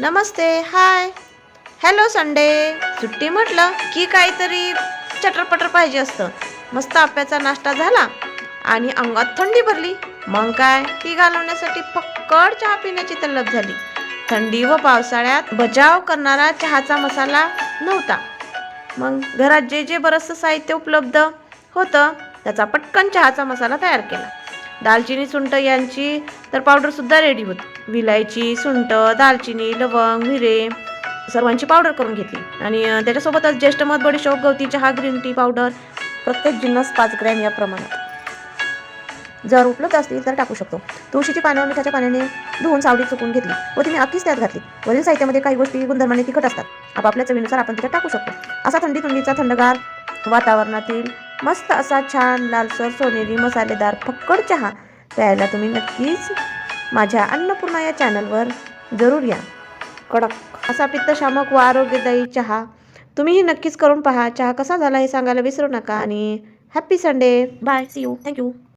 नमस्ते, हाय, hello Sunday. सुट्टी म्हटलं की काहीतरी चटरपटर पाहिजे असतं. मस्त आप्याचा नाश्ता झाला आणि अंगात थंडी भरली. मग काय, ती घालवण्यासाठी फक्कड चहा पिण्याची तल्लफ झाली. थंडी व पावसाळ्यात बचाव करणारा चहाचा मसाला नव्हता. मग घरात जे जे बरंचसं साहित्य उपलब्ध होतं त्याचा पटकन चहाचा मसाला तयार केला. दालचिनी, सुंठ यांची तर पावडरसुद्धा रेडी होती. विलायची, सुंठ, दालचिनी, लवंग, मिरे सर्वांची पावडर करून घेतली आणि त्याच्यासोबतच ज्येष्ठ मध, बडीशोप, गवती चहा, ग्रीन टी पावडर, प्रत्येक जिन्नस 5 ग्रॅम या प्रमाणात. जर उपलब्ध असतील तर टाकू शकतो. तुळशीची पानं मिठाच्या पाण्याने धुवून सावलीत सुकवून घेतली व ती मी अख्खीच त्यात घातली. वरील साहित्यामध्ये काही गोष्टी गुणधर्माने तिखट असतात. आपापल्या चवीनुसार आपण तिच्यात टाकू शकतो. असा थंडीचा थंडगार वातावरणातील मस्त असा छान लालसर सोनेरी मसालेदार फक्कड चहा प्यायला तुम्ही नक्कीच माझ्या अन्नपूर्णा या चॅनलवर जरूर या. कडक असा पित्तशामक व आरोग्यदायी चहा तुम्हीही नक्कीच करून पहा. चहा कसा झाला हे सांगायला विसरू नका आणि happy Sunday. Bye, see you, thank you.